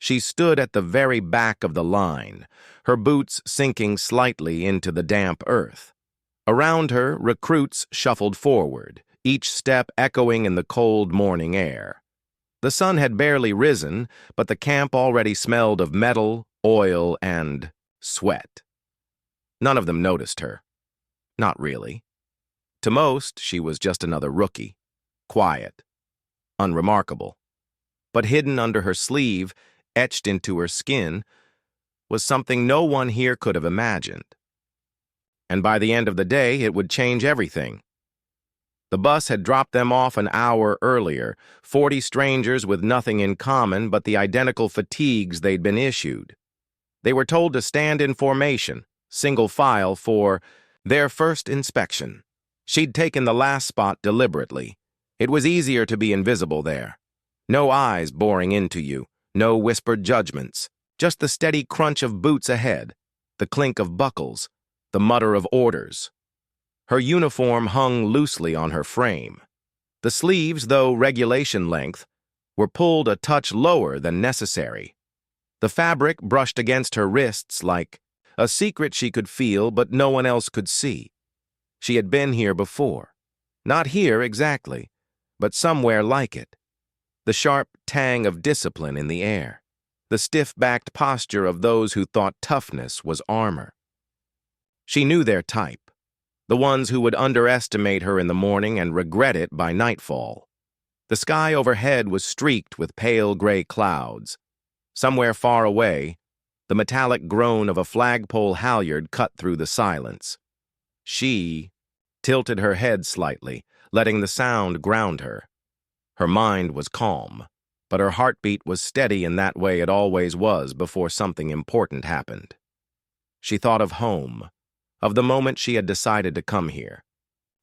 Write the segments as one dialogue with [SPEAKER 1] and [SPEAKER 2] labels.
[SPEAKER 1] She stood at the very back of the line, her boots sinking slightly into the damp earth. Around her, recruits shuffled forward, each step echoing in the cold morning air. The sun had barely risen, but the camp already smelled of metal, oil, and sweat. None of them noticed her. Not really. To most, she was just another rookie, quiet, unremarkable. But hidden under her sleeve, etched into her skin, was something no one here could have imagined. And by the end of the day, it would change everything. The bus had dropped them off an hour earlier, 40 strangers with nothing in common but the identical fatigues they'd been issued. They were told to stand in formation, single file, for their first inspection. She'd taken the last spot deliberately. It was easier to be invisible there. No eyes boring into you, no whispered judgments, just the steady crunch of boots ahead, the clink of buckles, the mutter of orders. Her uniform hung loosely on her frame. The sleeves, though regulation length, were pulled a touch lower than necessary. The fabric brushed against her wrists like a secret she could feel but no one else could see. She had been here before. Not here exactly, but somewhere like it. The sharp tang of discipline in the air. The stiff-backed posture of those who thought toughness was armor. She knew their type. The ones who would underestimate her in the morning and regret it by nightfall. The sky overhead was streaked with pale gray clouds. Somewhere far away, the metallic groan of a flagpole halyard cut through the silence. She tilted her head slightly, letting the sound ground her. Her mind was calm, but her heartbeat was steady in that way it always was before something important happened. She thought of home, of the moment she had decided to come here.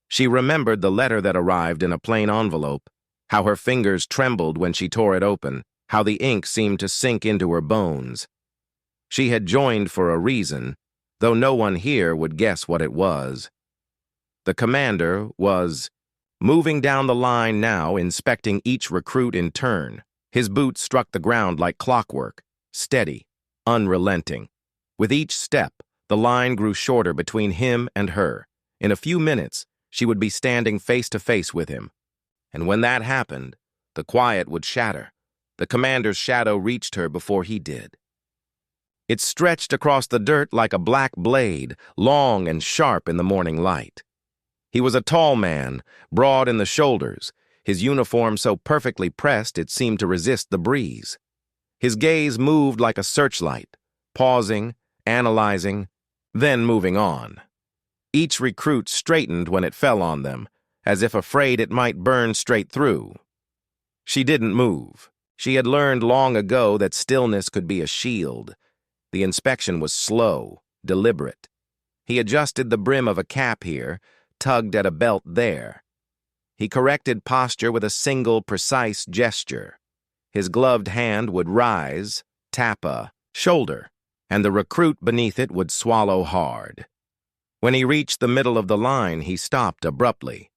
[SPEAKER 1] She remembered the letter that arrived in a plain envelope, how her fingers trembled when she tore it open, how the ink seemed to sink into her bones. She had joined for a reason, though no one here would guess what it was. The commander was moving down the line now, inspecting each recruit in turn. His boots struck the ground like clockwork, steady, unrelenting. With each step, the line grew shorter between him and her. In a few minutes, she would be standing face to face with him. And when that happened, the quiet would shatter. The commander's shadow reached her before he did. It stretched across the dirt like a black blade, long and sharp in the morning light. He was a tall man, broad in the shoulders, his uniform so perfectly pressed it seemed to resist the breeze. His gaze moved like a searchlight, pausing, analyzing, then moving on. Each recruit straightened when it fell on them, as if afraid it might burn straight through. She didn't move. She had learned long ago that stillness could be a shield. The inspection was slow, deliberate. He adjusted the brim of a cap here, tugged at a belt there. He corrected posture with a single, precise gesture. His gloved hand would rise, tap a shoulder, and the recruit beneath it would swallow hard. When he reached the middle of the line, he stopped abruptly.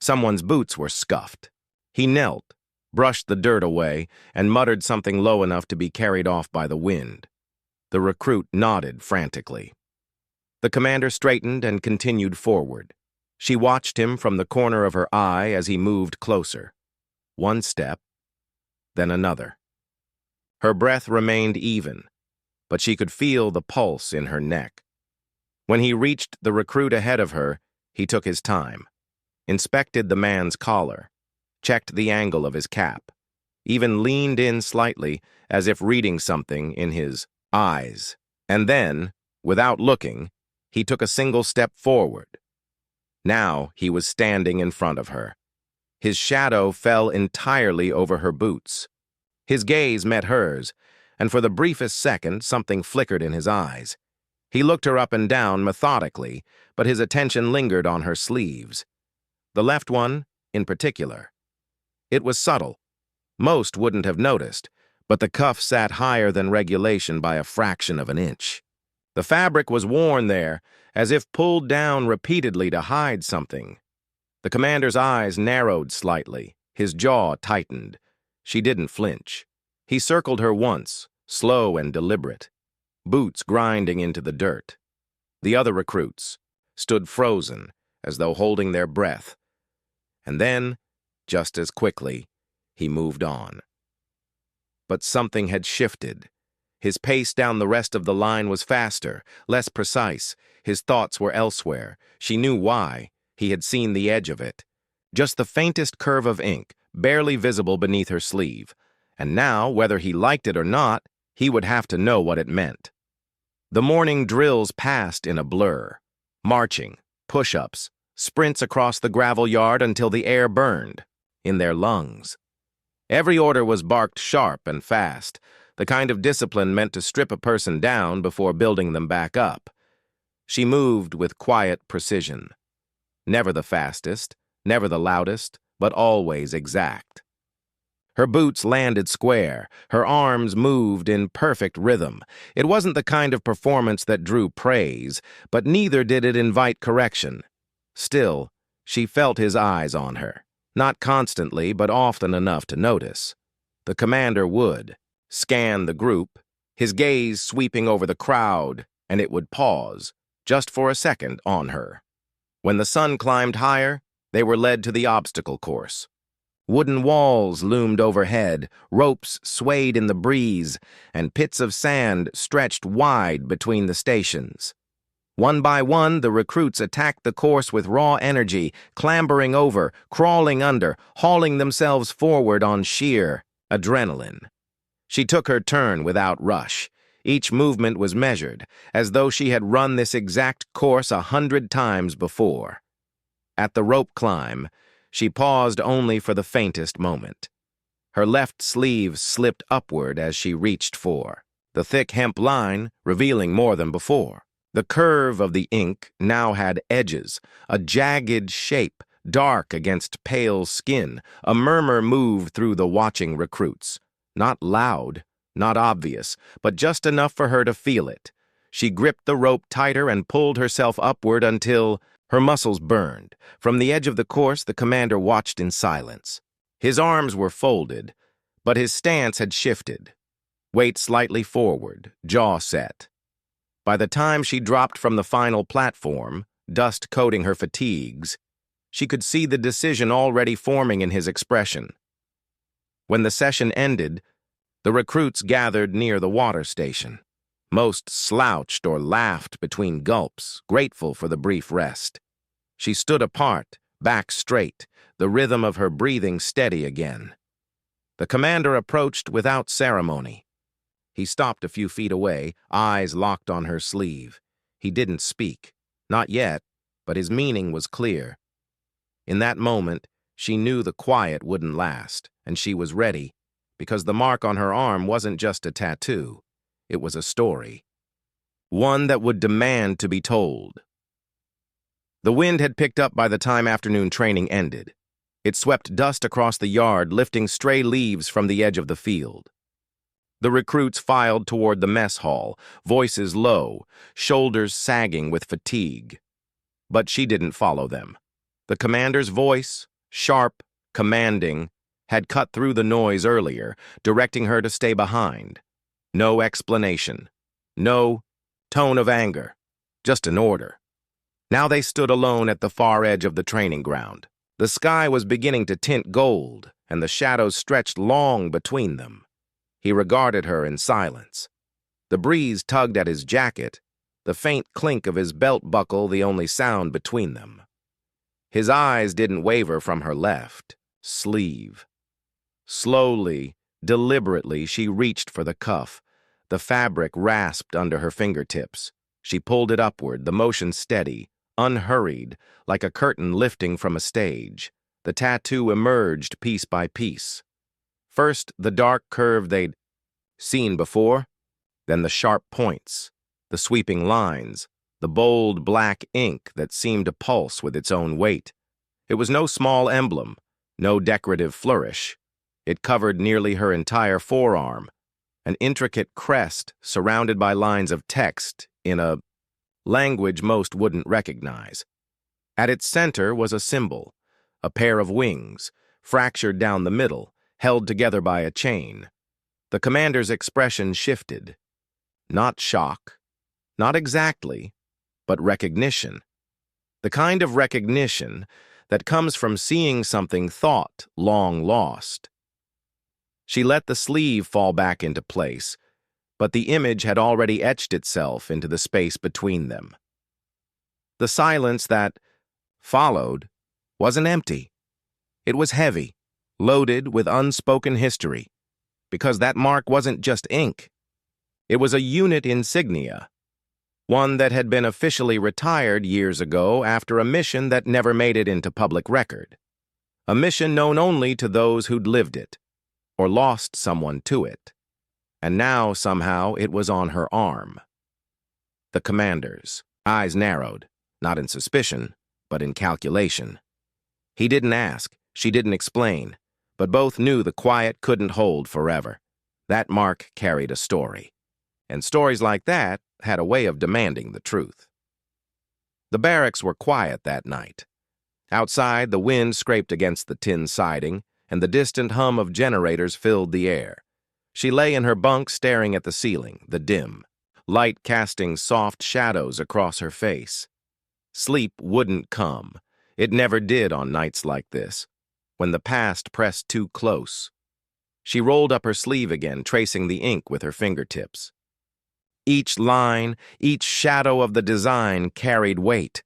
[SPEAKER 1] Someone's boots were scuffed. He knelt, brushed the dirt away, and muttered something low enough to be carried off by the wind. The recruit nodded frantically. The commander straightened and continued forward. She watched him from the corner of her eye as he moved closer. One step, then another. Her breath remained even, but she could feel the pulse in her neck. When he reached the recruit ahead of her, he took his time, inspected the man's collar, checked the angle of his cap, even leaned in slightly as if reading something in his eyes. And then, without looking, he took a single step forward. Now he was standing in front of her. His shadow fell entirely over her boots. His gaze met hers, and for the briefest second something flickered in his eyes. He looked her up and down methodically, but his attention lingered on her sleeves. The left one, in particular. It was subtle. Most wouldn't have noticed, but the cuff sat higher than regulation by a fraction of an inch. The fabric was worn there, as if pulled down repeatedly to hide something. The commander's eyes narrowed slightly, his jaw tightened. She didn't flinch. He circled her once, slow and deliberate, boots grinding into the dirt. The other recruits stood frozen, as though holding their breath. And then, just as quickly, he moved on. But something had shifted. His pace down the rest of the line was faster, less precise. His thoughts were elsewhere. She knew why. He had seen the edge of it. Just the faintest curve of ink, barely visible beneath her sleeve. And now, whether he liked it or not, he would have to know what it meant. The morning drills passed in a blur. Marching, push-ups, sprints across the gravel yard until the air burned in their lungs. Every order was barked sharp and fast, the kind of discipline meant to strip a person down before building them back up. She moved with quiet precision. Never the fastest, never the loudest, but always exact. Her boots landed square, her arms moved in perfect rhythm. It wasn't the kind of performance that drew praise, but neither did it invite correction. Still, she felt his eyes on her, not constantly, but often enough to notice. The commander would scan the group, his gaze sweeping over the crowd, and it would pause, just for a second, on her. When the sun climbed higher, they were led to the obstacle course. Wooden walls loomed overhead, ropes swayed in the breeze, and pits of sand stretched wide between the stations. One by one, the recruits attacked the course with raw energy, clambering over, crawling under, hauling themselves forward on sheer adrenaline. She took her turn without rush. Each movement was measured, as though she had run this exact course 100 times before. At the rope climb, she paused only for the faintest moment. Her left sleeve slipped upward as she reached for the thick hemp line, revealing more than before. The curve of the ink now had edges, a jagged shape, dark against pale skin. A murmur moved through the watching recruits. Not loud, not obvious, but just enough for her to feel it. She gripped the rope tighter and pulled herself upward until her muscles burned. From the edge of the course, the commander watched in silence. His arms were folded, but his stance had shifted. Weight slightly forward, jaw set. By the time she dropped from the final platform, dust coating her fatigues, she could see the decision already forming in his expression. When the session ended, the recruits gathered near the water station. Most slouched or laughed between gulps, grateful for the brief rest. She stood apart, back straight, the rhythm of her breathing steady again. The commander approached without ceremony. He stopped a few feet away, eyes locked on her sleeve. He didn't speak. Not yet, but his meaning was clear. In that moment, she knew the quiet wouldn't last, and she was ready, because the mark on her arm wasn't just a tattoo. It was a story. One that would demand to be told. The wind had picked up by the time afternoon training ended. It swept dust across the yard, lifting stray leaves from the edge of the field. The recruits filed toward the mess hall, voices low, shoulders sagging with fatigue. But she didn't follow them. The commander's voice, sharp, commanding, had cut through the noise earlier, directing her to stay behind. No explanation. No tone of anger. Just an order. Now they stood alone at the far edge of the training ground. The sky was beginning to tint gold, and the shadows stretched long between them. He regarded her in silence. The breeze tugged at his jacket, the faint clink of his belt buckle the only sound between them. His eyes didn't waver from her left sleeve. Slowly, deliberately, she reached for the cuff. The fabric rasped under her fingertips. She pulled it upward, the motion steady, unhurried, like a curtain lifting from a stage. The tattoo emerged piece by piece. First, the dark curve they'd seen before, then the sharp points, the sweeping lines, the bold black ink that seemed to pulse with its own weight. It was no small emblem, no decorative flourish. It covered nearly her entire forearm, an intricate crest surrounded by lines of text in a language most wouldn't recognize. At its center was a symbol, a pair of wings, fractured down the middle, held together by a chain. The commander's expression shifted. Not shock, not exactly, but recognition. The kind of recognition that comes from seeing something thought long lost. She let the sleeve fall back into place, but the image had already etched itself into the space between them. The silence that followed wasn't empty. It was heavy, loaded with unspoken history, because that mark wasn't just ink. It was a unit insignia, one that had been officially retired years ago after a mission that never made it into public record. A mission known only to those who'd lived it, or lost someone to it. And now, somehow, it was on her arm. The commander's eyes narrowed, not in suspicion, but in calculation. He didn't ask, she didn't explain, but both knew the quiet couldn't hold forever. That mark carried a story. And stories like that had a way of demanding the truth. The barracks were quiet that night. Outside, the wind scraped against the tin siding, and the distant hum of generators filled the air. She lay in her bunk staring at the ceiling, the dim, light casting soft shadows across her face. Sleep wouldn't come. It never did on nights like this, when the past pressed too close. She rolled up her sleeve again, tracing the ink with her fingertips. Each line, each shadow of the design carried weight.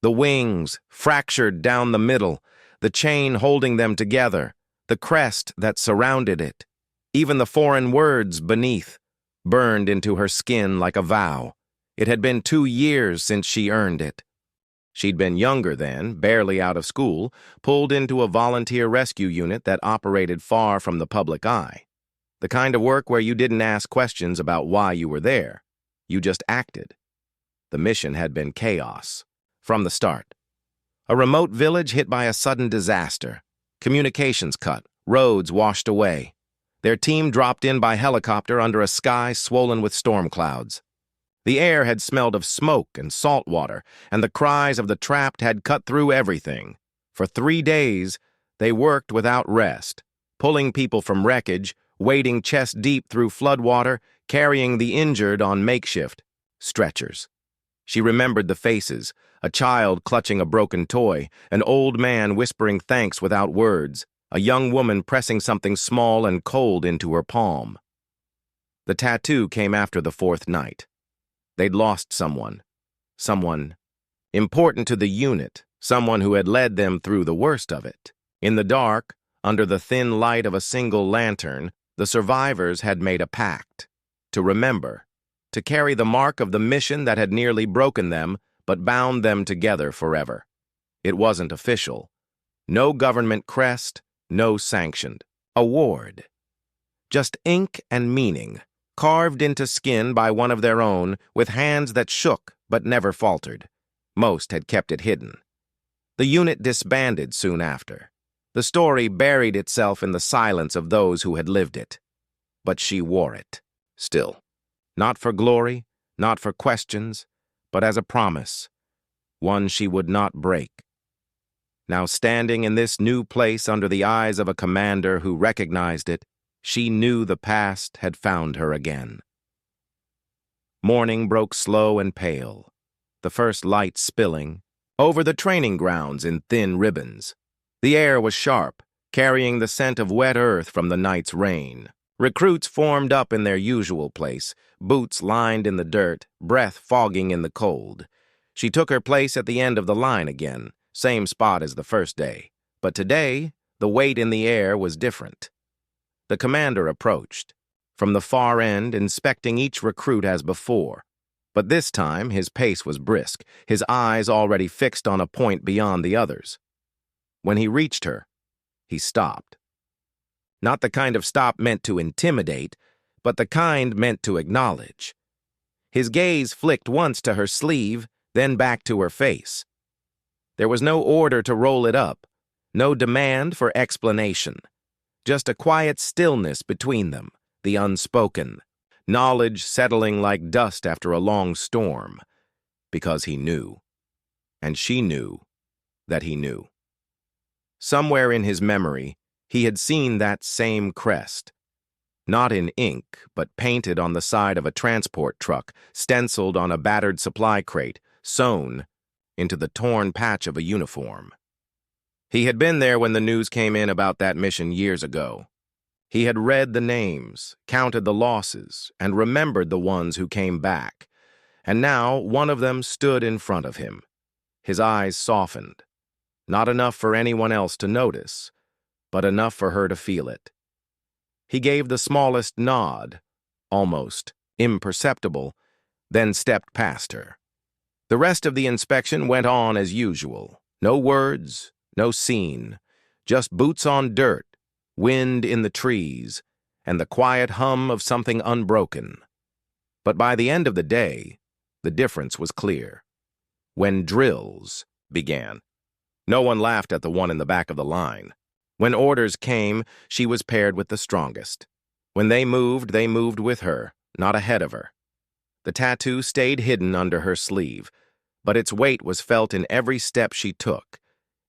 [SPEAKER 1] The wings, fractured down the middle, the chain holding them together, the crest that surrounded it, even the foreign words beneath, burned into her skin like a vow. It had been 2 years since she earned it. She'd been younger then, barely out of school, pulled into a volunteer rescue unit that operated far from the public eye. The kind of work where you didn't ask questions about why you were there. You just acted. The mission had been chaos, from the start. A remote village hit by a sudden disaster. Communications cut, roads washed away. Their team dropped in by helicopter under a sky swollen with storm clouds. The air had smelled of smoke and salt water, and the cries of the trapped had cut through everything. For 3 days, they worked without rest, pulling people from wreckage, wading chest deep through floodwater, carrying the injured on makeshift stretchers. She remembered the faces, a child clutching a broken toy, an old man whispering thanks without words, a young woman pressing something small and cold into her palm. The tattoo came after the 4th night. They'd lost someone important to the unit, someone who had led them through the worst of it. In the dark, under the thin light of a single lantern, the survivors had made a pact. To remember, to carry the mark of the mission that had nearly broken them, but bound them together forever. It wasn't official. No government crest, no sanctioned award. Just ink and meaning, carved into skin by one of their own, with hands that shook but never faltered. Most had kept it hidden. The unit disbanded soon after. The story buried itself in the silence of those who had lived it. But she wore it, still. Not for glory, not for questions, but as a promise, one she would not break. Now standing in this new place under the eyes of a commander who recognized it, she knew the past had found her again. Morning broke slow and pale, the first light spilling over the training grounds in thin ribbons. The air was sharp, carrying the scent of wet earth from the night's rain. Recruits formed up in their usual place, boots lined in the dirt, breath fogging in the cold. She took her place at the end of the line again, same spot as the first day. But today, the weight in the air was different. The commander approached, from the far end inspecting each recruit as before. But this time, his pace was brisk, his eyes already fixed on a point beyond the others. When he reached her, he stopped. Not the kind of stop meant to intimidate, but the kind meant to acknowledge. His gaze flicked once to her sleeve, then back to her face. There was no order to roll it up, no demand for explanation. Just a quiet stillness between them, the unspoken, knowledge settling like dust after a long storm, because he knew. And she knew that he knew. Somewhere in his memory, he had seen that same crest. Not in ink, but painted on the side of a transport truck, stenciled on a battered supply crate, sewn into the torn patch of a uniform. He had been there when the news came in about that mission years ago. He had read the names, counted the losses, and remembered the ones who came back. And now one of them stood in front of him. His eyes softened. Not enough for anyone else to notice, but enough for her to feel it. He gave the smallest nod, almost imperceptible, then stepped past her. The rest of the inspection went on as usual. No words, no scene, just boots on dirt, wind in the trees, and the quiet hum of something unbroken. But by the end of the day, the difference was clear. When drills began, no one laughed at the one in the back of the line. When orders came, she was paired with the strongest. When they moved with her, not ahead of her. The tattoo stayed hidden under her sleeve, but its weight was felt in every step she took.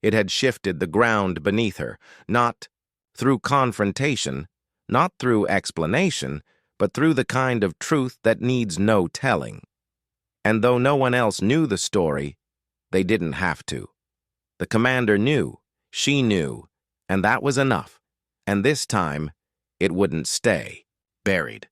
[SPEAKER 1] It had shifted the ground beneath her, not through confrontation, not through explanation, but through the kind of truth that needs no telling. And though no one else knew the story, they didn't have to. The commander knew, she knew, and that was enough. And this time, it wouldn't stay buried.